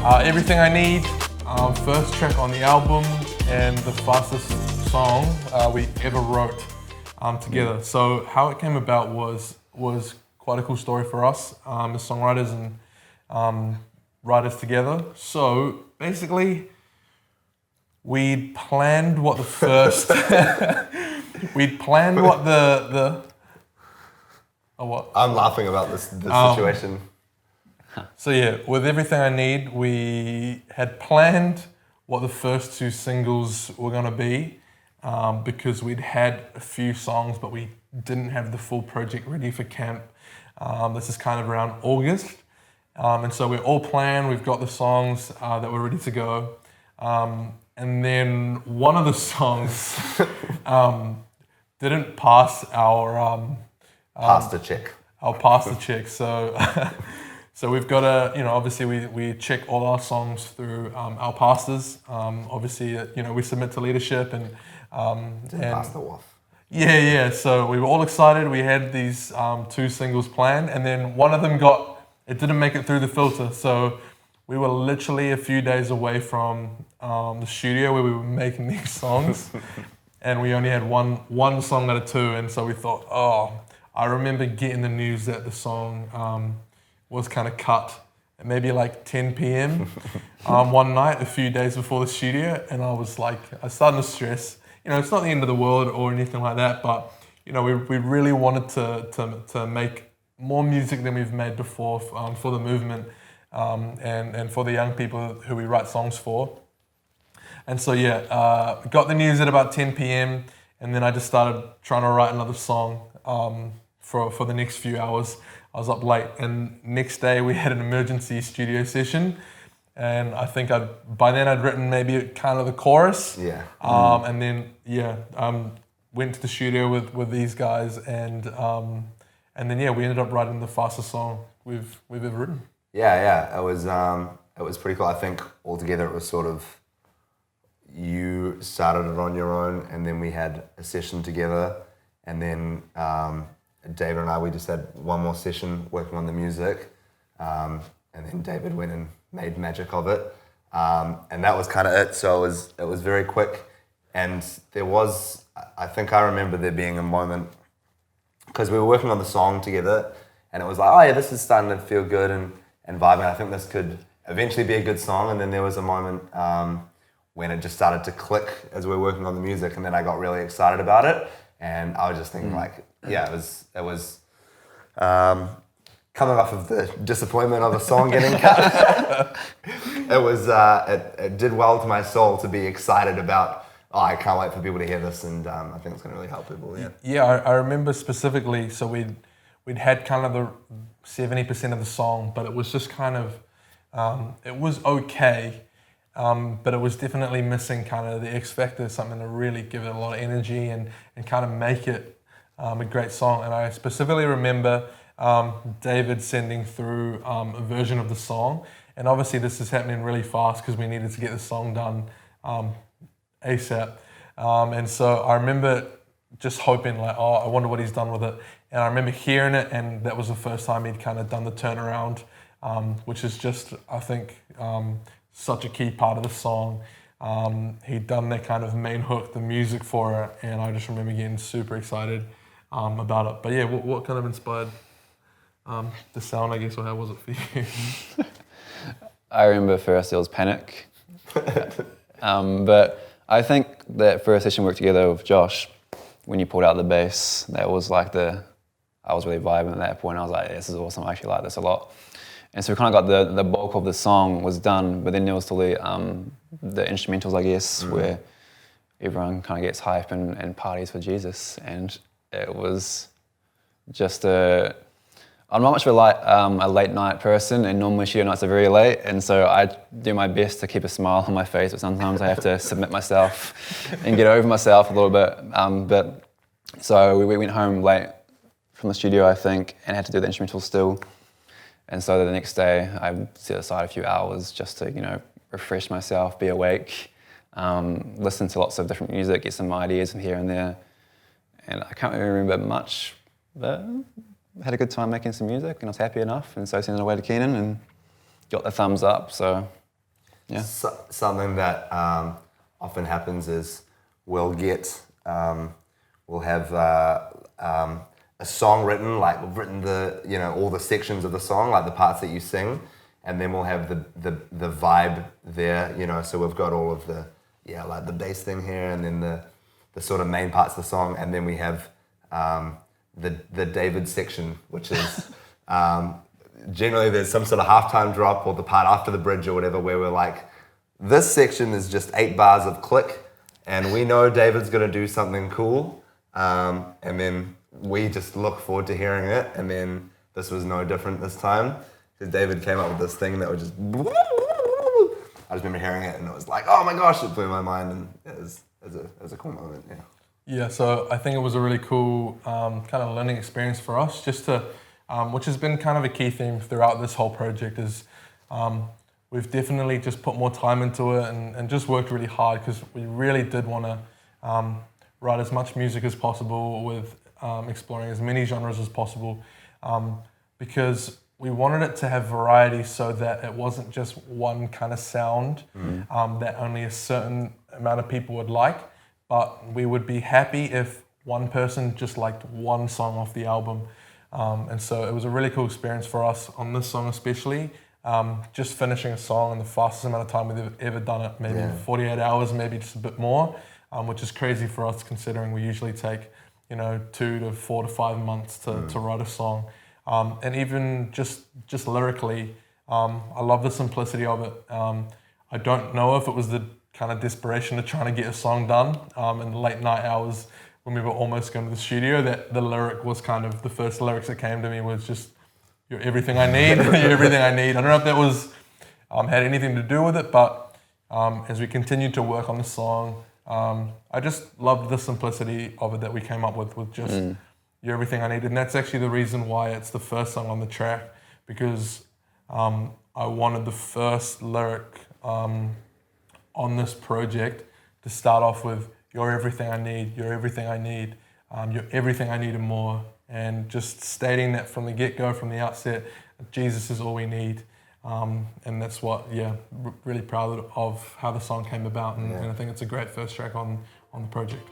Everything I Need, first track on the album and the fastest song we ever wrote together. So how it came about was quite a cool story for us as songwriters and writers together. So basically, we'd planned what the first... we'd planned what the what? I'm laughing about this situation. So yeah, with Everything I Need, we had planned what the first two singles were gonna be because we'd had a few songs, but we didn't have the full project ready for camp. This is kind of around August. And so we're all planned, we've got the songs that were ready to go. And then one of the songs didn't pass our... Pasta check. Our pasta check. So so we've got to, obviously we check all our songs through our pastors. Obviously, we submit to leadership and pass the WAF. Yeah. So we were all excited. We had these two singles planned, and then one of them it didn't make it through the filter. So we were literally a few days away from the studio where we were making these songs, and we only had one song out of two. And so we thought, I remember getting the news that the song was kind of cut at maybe like 10 p.m. One night, a few days before the studio, and I started to stress. It's not the end of the world or anything like that, but we really wanted to make more music than we've made before for the movement and for the young people who we write songs for. And so got the news at about 10 p.m. and then I just started trying to write another song for the next few hours. I was up late, and next day we had an emergency studio session, and I think by then I'd written maybe kind of the chorus. Yeah. And then went to the studio with these guys, and then we ended up writing the fastest song we've ever written. Yeah. It was pretty cool. I think altogether it was sort of, you started it on your own, and then we had a session together, and then David and I, we just had one more session working on the music, and then David went and made magic of it, and that was kind of it. So it was very quick, and I think I remember there being a moment, because we were working on the song together, and it was like, this is starting to feel good and vibing. I think this could eventually be a good song, and then there was a moment when it just started to click as we were working on the music, and then I got really excited about it, and I was just thinking it was coming off of the disappointment of a song getting cut. It did well to my soul to be excited about, I can't wait for people to hear this, and I think it's going to really help people. Yeah, I remember specifically, so we'd had kind of the 70% of the song, but it was just kind of, it was okay, but it was definitely missing kind of the X factor, something to really give it a lot of energy and kind of make it a great song. And I specifically remember David sending through a version of the song, and obviously this is happening really fast because we needed to get the song done ASAP. And so I remember just hoping I wonder what he's done with it. And I remember hearing it, and that was the first time he'd kind of done the turnaround, which is just, I think, such a key part of the song. He'd done that kind of main hook, the music for it, and I just remember getting super excited about it. But yeah, what kind of inspired the sound, I guess, or how was it for you? I remember first it was Panic. But I think that first session we worked together with Josh, when you pulled out the bass, that was like I was really vibing at that point. I was like, this is awesome, I actually like this a lot. And so we kind of got the bulk of the song was done, but then there was still the instrumentals, I guess, where everyone kind of gets hype and parties for Jesus. And it was just I'm not much of a late night person, and normally studio nights are very late, and so I do my best to keep a smile on my face, but sometimes I have to submit myself and get over myself a little bit. So we went home late from the studio, I think, and had to do the instrumental still. And so the next day I set aside a few hours just to, refresh myself, be awake, listen to lots of different music, get some ideas from here and there. And I can't really remember much, but I had a good time making some music, and I was happy enough. And so I sent it away to Keenan and got the thumbs up. So Yeah. Something that often happens is we'll have a song written, like we've written all the sections of the song, like the parts that you sing, and then we'll have the vibe there, so we've got all of the like the bass thing here, and then the sort of main parts of the song, and then we have the David section, which is generally there's some sort of halftime drop or the part after the bridge or whatever, where we're like, this section is just 8 bars of click, and we know David's gonna do something cool, and then we just look forward to hearing it. And then this was no different this time, because David came up with this thing that was just, I just remember hearing it and it was like, oh my gosh, it blew my mind, and it was a cool moment. Yeah, so I think it was a really cool kind of learning experience for us, just to, which has been kind of a key theme throughout this whole project, is we've definitely just put more time into it and just worked really hard, because we really did want to write as much music as possible, with exploring as many genres as possible, because we wanted it to have variety, so that it wasn't just one kind of sound that only a certain amount of people would like, but we would be happy if one person just liked one song off the album. And so it was a really cool experience for us on this song especially, just finishing a song in the fastest amount of time we've ever done it, maybe 48 hours, maybe just a bit more, which is crazy for us, considering we usually take 2 to 4 to 5 months to write a song. And even just lyrically, I love the simplicity of it. I don't know if it was the kind of desperation of trying to get a song done in the late night hours when we were almost going to the studio, that the lyric was kind of, the first lyrics that came to me was just, you're everything I need, you're everything I need. I don't know if that was had anything to do with it, but as we continued to work on the song, I just loved the simplicity of it that we came up with just, you're everything I need. And that's actually the reason why it's the first song on the track, because I wanted the first lyric on this project to start off with, you're everything I need, you're everything I need, you're everything I need and more. And just stating that from the get-go, from the outset, Jesus is all we need. And that's what, really proud of how the song came about. And I think it's a great first track on the project.